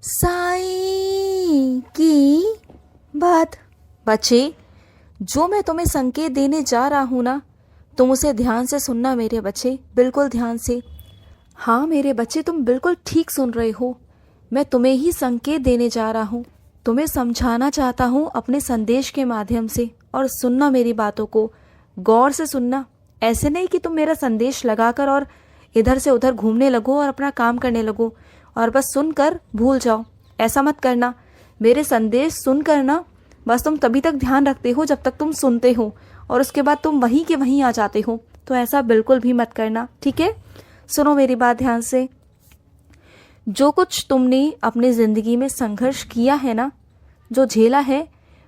साईं की बात। बच्चे, जो मैं तुम्हें संकेत देने जा रहा हूँ ना, तुम उसे ध्यान से सुनना मेरे बच्चे, बिल्कुल ध्यान से। हाँ मेरे बच्चे, तुम बिल्कुल ठीक सुन रहे हो। मैं तुम्हें ही संकेत देने जा रहा हूँ, तुम्हें समझाना चाहता हूँ अपने संदेश के माध्यम से। और सुनना मेरी बातों को, गौर से सुनना। ऐसे नहीं कि तुम मेरा संदेश लगाकर और इधर से उधर घूमने लगो और अपना काम करने लगो और बस सुनकर भूल जाओ। ऐसा मत करना। मेरे संदेश सुनकर ना बस तुम तभी तक ध्यान रखते हो जब तक तुम सुनते हो, और उसके बाद तुम वहीं के वहीं आ जाते हो। तो ऐसा बिल्कुल भी मत करना, ठीक है? सुनो मेरी बात ध्यान से। जो कुछ तुमने अपनी ज़िंदगी में संघर्ष किया है ना, जो झेला है,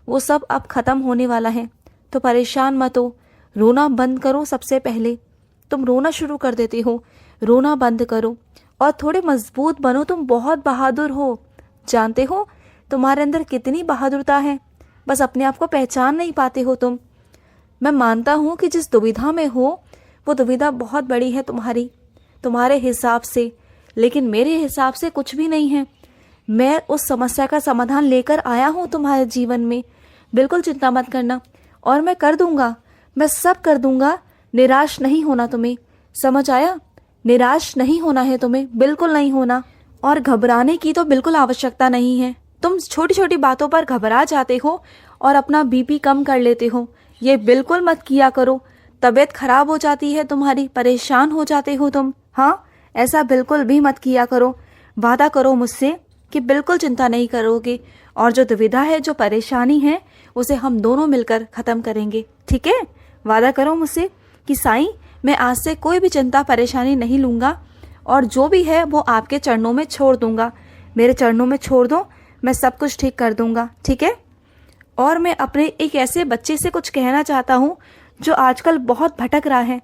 वो सब अब ख़त्म होने वाला है। तो परेशान मत हो, रोना बंद करो। सबसे पहले तुम रोना शुरू कर देते हो, रोना बंद करो और थोड़े मजबूत बनो। तुम बहुत बहादुर हो, जानते हो तुम्हारे अंदर कितनी बहादुरता है, बस अपने आप को पहचान नहीं पाते हो तुम। मैं मानता हूँ कि जिस दुविधा में हो वो दुविधा बहुत बड़ी है तुम्हारे हिसाब से, लेकिन मेरे हिसाब से कुछ भी नहीं है। मैं उस समस्या का समाधान लेकर आया हूँ तुम्हारे जीवन में। बिल्कुल चिंता मत करना, और मैं कर दूंगा, मैं सब कर दूंगा। निराश नहीं होना तुम्हें, समझ आया? निराश नहीं होना है तुम्हें, बिल्कुल नहीं होना। और घबराने की तो बिल्कुल आवश्यकता नहीं है। तुम छोटी छोटी बातों पर घबरा जाते हो और अपना बीपी कम कर लेते हो। ये बिल्कुल मत किया करो। तबीयत खराब हो जाती है तुम्हारी, परेशान हो जाते हो तुम। हाँ, ऐसा बिल्कुल भी मत किया करो। वादा करो मुझसे कि बिल्कुल चिंता नहीं करोगे, और जो दुविधा है, जो परेशानी है, उसे हम दोनों मिलकर ख़त्म करेंगे, ठीक है? वादा करो मुझसे कि साईं, मैं आज से कोई भी चिंता परेशानी नहीं लूँगा, और जो भी है वो आपके चरणों में छोड़ दूँगा। मेरे चरणों में छोड़ दो, मैं सब कुछ ठीक कर दूँगा, ठीक है? और मैं अपने एक ऐसे बच्चे से कुछ कहना चाहता हूँ जो आजकल बहुत भटक रहा है।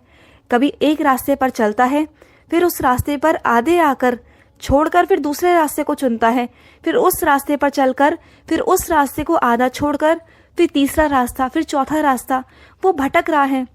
कभी एक रास्ते पर चलता है, फिर उस रास्ते पर आधे आकर छोड़कर फिर दूसरे रास्ते को चुनता है, फिर उस रास्ते पर चलकर फिर उस रास्ते को आधा छोड़कर फिर तीसरा रास्ता, फिर चौथा रास्ता। वो भटक रहा है।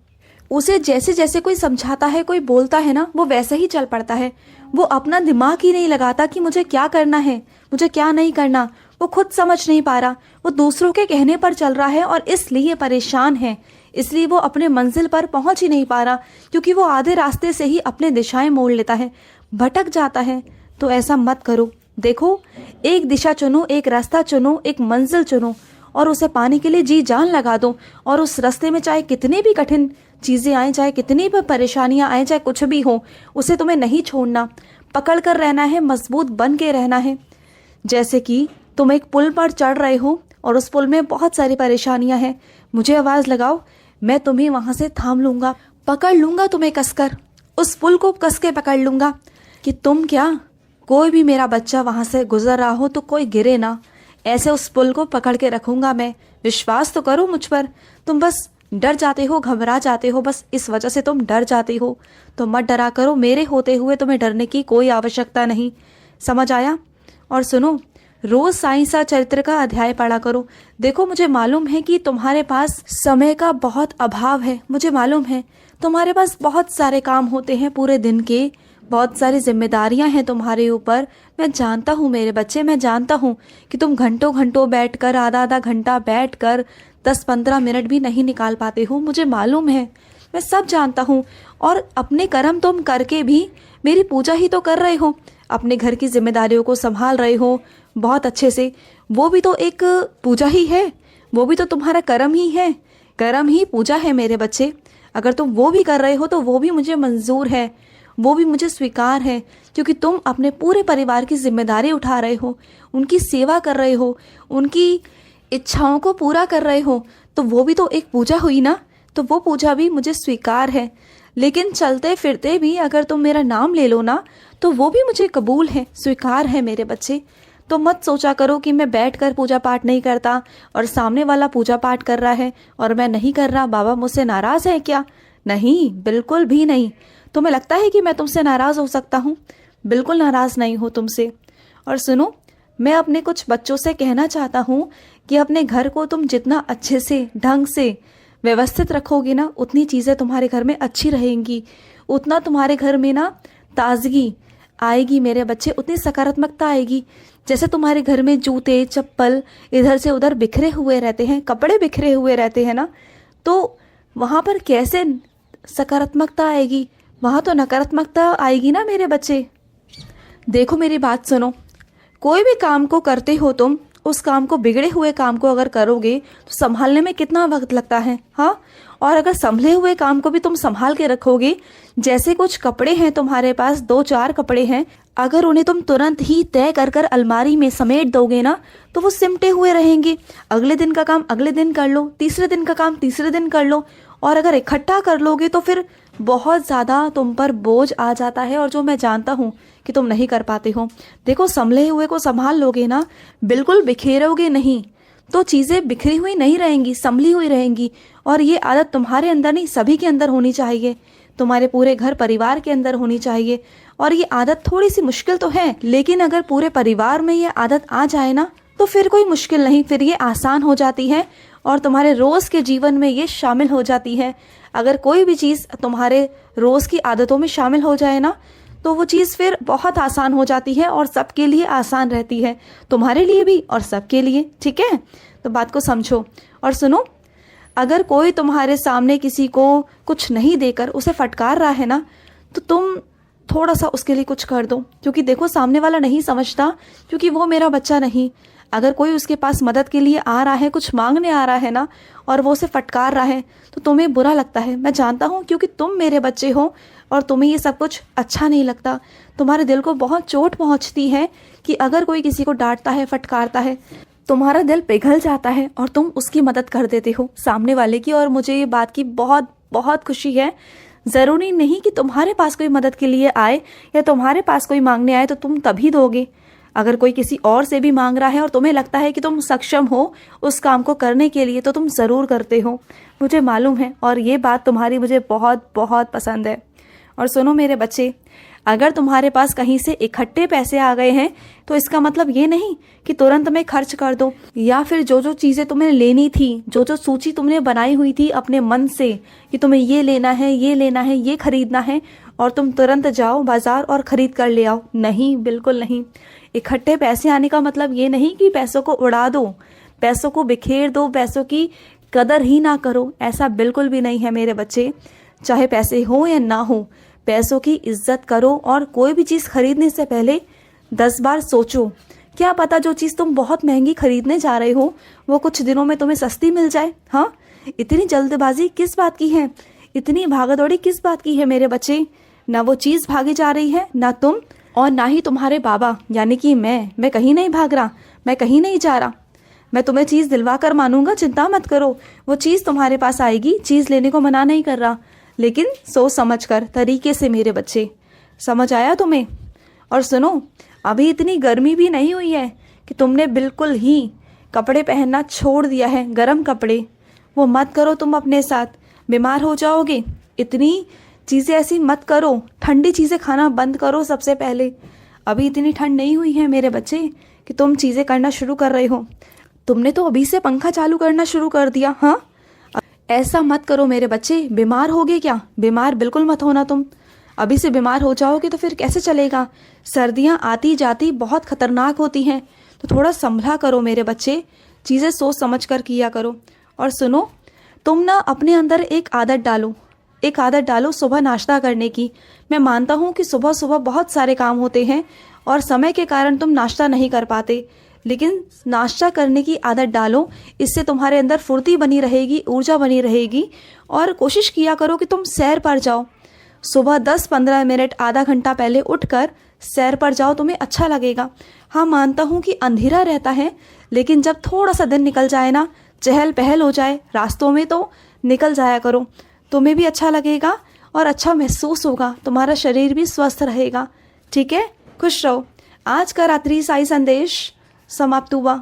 उसे जैसे जैसे कोई समझाता है, कोई बोलता है ना, वो वैसे ही चल पड़ता है। वो अपना दिमाग ही नहीं लगाता कि मुझे क्या करना है, मुझे क्या नहीं करना। वो खुद समझ नहीं पा रहा, वो दूसरों के कहने पर चल रहा है और इसलिए परेशान है। इसलिए वो अपने मंजिल पर पहुंच ही नहीं पा रहा, क्योंकि वो आधे रास्ते से ही अपने दिशाएं मोड़ लेता है, भटक जाता है। तो ऐसा मत करो। देखो, एक दिशा चुनो, एक रास्ता चुनो, एक मंजिल चुनो और उसे पाने के लिए जी जान लगा दो। और उस रास्ते में चाहे कितनी भी कठिन चीज़ें आए, चाहे कितनी भी परेशानियां आए, चाहे कुछ भी हो, उसे तुम्हें नहीं छोड़ना, पकड़ कर रहना है, मजबूत बन के रहना है। जैसे कि तुम एक पुल पर चढ़ रहे हो और उस पुल में बहुत सारी परेशानियां हैं, मुझे आवाज़ लगाओ, मैं तुम्हें वहाँ से थाम लूँगा, पकड़ लूँगा तुम्हें कसकर, उस पुल को कस के पकड़ लूँगा कि तुम क्या, कोई भी मेरा बच्चा वहाँ से गुजर रहा हो तो कोई गिरे ना। ऐसे उस पुल को पकड़ के रखूँगा मैं। विश्वास तो करो मुझ पर। तुम बस डर जाते हो, घबरा जाते हो, बस इस वजह से तुम डर जाते हो। तो मत डरा करो, मेरे होते हुए तुम्हें डरने की कोई आवश्यकता नहीं। समझ आया? और सुनो, रोज साईं सा चरित्र का अध्याय पढ़ा करो। देखो, मुझे मालूम है कि तुम्हारे पास समय का बहुत अभाव है, मुझे मालूम है। तुम्हारे पास बहुत सारे काम होते हैं पूरे दिन के, बहुत सारी जिम्मेदारियां हैं तुम्हारे ऊपर। मैं जानता हूँ मेरे बच्चे, मैं जानता हूँ कि तुम घंटों घंटों बैठकर, आधा आधा घंटा बैठकर 10-15 मिनट भी नहीं निकाल पाते हो, मुझे मालूम है, मैं सब जानता हूँ। और अपने कर्म तुम करके भी मेरी पूजा ही तो कर रहे हो, अपने घर की जिम्मेदारियों को संभाल रहे हो बहुत अच्छे से। वो भी तो एक पूजा ही है, वो भी तो तुम्हारा कर्म ही है, कर्म ही पूजा है मेरे बच्चे। अगर तुम वो भी कर रहे हो तो वो भी मुझे मंजूर है, वो भी मुझे स्वीकार है, क्योंकि तुम अपने पूरे परिवार की जिम्मेदारी उठा रहे हो, उनकी सेवा कर रहे हो, उनकी इच्छाओं को पूरा कर रहे हो। तो वो भी तो एक पूजा हुई ना, तो वो पूजा भी मुझे स्वीकार है। लेकिन चलते फिरते भी अगर तुम मेरा नाम ले लो ना, तो वो भी मुझे कबूल है, स्वीकार है मेरे बच्चे। तो मत सोचा करो कि मैं बैठकर पूजा पाठ नहीं करता और सामने वाला पूजा पाठ कर रहा है और मैं नहीं कर रहा, बाबा मुझसे नाराज़ है क्या? नहीं, बिल्कुल भी नहीं। तुम्हें लगता है कि मैं तुमसे नाराज़ हो सकता हूँ? बिल्कुल नाराज़ नहीं हो तुमसे। और सुनो, मैं अपने कुछ बच्चों से कहना चाहता हूँ कि अपने घर को तुम जितना अच्छे से, ढंग से व्यवस्थित रखोगे ना, उतनी चीज़ें तुम्हारे घर में अच्छी रहेंगी, उतना तुम्हारे घर में ना ताजगी आएगी मेरे बच्चे, उतनी सकारात्मकता आएगी। जैसे तुम्हारे घर में जूते चप्पल इधर से उधर बिखरे हुए रहते हैं, कपड़े बिखरे हुए रहते हैं ना, तो वहाँ पर कैसे सकारात्मकता आएगी? वहाँ तो नकारात्मकता आएगी ना मेरे बच्चे। देखो मेरी बात सुनो, कोई भी काम को करते हो तुम, उस काम को, बिगड़े हुए काम को अगर करोगे तो संभालने में कितना वक्त लगता है, हाँ। और अगर संभले हुए काम को भी तुम संभाल के रखोगे, जैसे कुछ कपड़े हैं तुम्हारे पास, 2-4 कपड़े हैं, अगर उन्हें तुम तुरंत ही तय कर कर अलमारी में समेट दोगे ना, तो वो सिमटे हुए रहेंगे। अगले दिन का काम अगले दिन कर लो, तीसरे दिन का काम तीसरे दिन कर लो। और अगर इकट्ठा कर लोगे तो फिर बहुत ज़्यादा तुम पर बोझ आ जाता है, और जो मैं जानता हूँ कि तुम नहीं कर पाते हो। देखो, संभले हुए को संभाल लोगे ना, बिल्कुल बिखेरोगे नहीं, तो चीज़ें बिखरी हुई नहीं रहेंगी, संभली हुई रहेंगी। और ये आदत तुम्हारे अंदर नहीं, सभी के अंदर होनी चाहिए, तुम्हारे पूरे घर परिवार के अंदर होनी चाहिए। और ये आदत थोड़ी सी मुश्किल तो है, लेकिन अगर पूरे परिवार में ये आदत आ जाए ना, तो फिर कोई मुश्किल नहीं, फिर ये आसान हो जाती है और तुम्हारे रोज़ के जीवन में ये शामिल हो जाती है। अगर कोई भी चीज़ तुम्हारे रोज़ की आदतों में शामिल हो जाए ना, तो वो चीज़ फिर बहुत आसान हो जाती है और सबके लिए आसान रहती है, तुम्हारे लिए भी और सबके लिए। ठीक है, तो बात को समझो और सुनो। अगर कोई तुम्हारे सामने किसी को कुछ नहीं देकर उसे फटकार रहा है ना, तो तुम थोड़ा सा उसके लिए कुछ कर दो, क्योंकि देखो सामने वाला नहीं समझता, क्योंकि वो मेरा बच्चा नहीं। अगर कोई उसके पास मदद के लिए आ रहा है, कुछ मांगने आ रहा है ना, और वो उसे फटकार रहा है, तो तुम्हें बुरा लगता है, मैं जानता हूँ, क्योंकि तुम मेरे बच्चे हो और तुम्हें ये सब कुछ अच्छा नहीं लगता। तुम्हारे दिल को बहुत चोट पहुँचती है कि अगर कोई किसी को डांटता है, फटकारता है, तुम्हारा दिल पिघल जाता है और तुम उसकी मदद कर देते हो सामने वाले की। और मुझे ये बात की बहुत बहुत खुशी है। ज़रूरी नहीं कि तुम्हारे पास कोई मदद के लिए आए या तुम्हारे पास कोई मांगने आए तो तुम तभी दोगे। अगर कोई किसी और से भी मांग रहा है और तुम्हें लगता है कि तुम सक्षम हो उस काम को करने के लिए, तो तुम ज़रूर करते हो, मुझे मालूम है। और ये बात तुम्हारी मुझे बहुत बहुत पसंद है। और सुनो मेरे बच्चे, अगर तुम्हारे पास कहीं से इकट्ठे पैसे आ गए हैं, तो इसका मतलब ये नहीं कि तुरंत में खर्च कर दो, या फिर जो जो चीज़ें तुम्हें लेनी थी, जो जो सूची तुमने बनाई हुई थी अपने मन से कि तुम्हें ये लेना है, ये लेना है, ये खरीदना है, और तुम तुरंत जाओ बाजार और खरीद कर ले आओ। नहीं, बिल्कुल नहीं। इकट्ठे पैसे आने का मतलब ये नहीं कि पैसों को उड़ा दो, पैसों को बिखेर दो, पैसों की कदर ही ना करो, ऐसा बिल्कुल भी नहीं है मेरे बच्चे। चाहे पैसे हो या ना हो, पैसों की इज्जत करो। और कोई भी चीज़ खरीदने से पहले 10 बार सोचो, क्या पता जो चीज़ तुम बहुत महंगी खरीदने जा रहे हो वो कुछ दिनों में तुम्हें सस्ती मिल जाए। हाँ, इतनी जल्दबाजी किस बात की है, इतनी भागदौड़ी किस बात की है मेरे बच्चे? ना वो चीज़ भागी जा रही है, ना तुम, और ना ही तुम्हारे बाबा यानी कि मैं कहीं नहीं भाग रहा, मैं कहीं नहीं जा रहा। मैं तुम्हें चीज़ दिलवा कर मानूंगा, चिंता मत करो, वो चीज़ तुम्हारे पास आएगी। चीज़ लेने को मना नहीं कर रहा, लेकिन सोच समझ कर, तरीके से मेरे बच्चे। समझ आया तुम्हें? और सुनो, अभी इतनी गर्मी भी नहीं हुई है कि तुमने बिल्कुल ही कपड़े पहनना छोड़ दिया है, गर्म कपड़े वो मत करो तुम अपने साथ, बीमार हो जाओगे। इतनी चीज़ें ऐसी मत करो, ठंडी चीज़ें खाना बंद करो सबसे पहले। अभी इतनी ठंड नहीं हुई है मेरे बच्चे कि तुम चीज़ें करना शुरू कर रहे हो। तुमने तो अभी से पंखा चालू करना शुरू कर दिया। हाँ, ऐसा मत करो मेरे बच्चे। बीमार होगे क्या? बीमार बिल्कुल मत होना तुम। अभी से बीमार हो जाओगे तो फिर कैसे चलेगा? सर्दियाँ आती जाती बहुत खतरनाक होती हैं, तो थोड़ा संभला करो मेरे बच्चे, चीज़ें सोच समझ कर किया करो। और सुनो, तुम ना अपने अंदर एक आदत डालो सुबह नाश्ता करने की। मैं मानता हूँ कि सुबह सुबह बहुत सारे काम होते हैं और समय के कारण तुम नाश्ता नहीं कर पाते, लेकिन नाश्ता करने की आदत डालो। इससे तुम्हारे अंदर फुर्ती बनी रहेगी, ऊर्जा बनी रहेगी। और कोशिश किया करो कि तुम सैर पर जाओ। सुबह 10-15 मिनट, आधा घंटा पहले उठकर सैर पर जाओ, तुम्हें अच्छा लगेगा। हाँ, मानता हूँ कि अंधेरा रहता है, लेकिन जब थोड़ा सा दिन निकल जाए ना, चहल पहल हो जाए रास्तों में, तो निकल जाया करो। तुम्हें भी अच्छा लगेगा और अच्छा महसूस होगा, तुम्हारा शरीर भी स्वस्थ रहेगा। ठीक है, खुश रहो। आज का रात्रि साई संदेश समाप्त हुआ।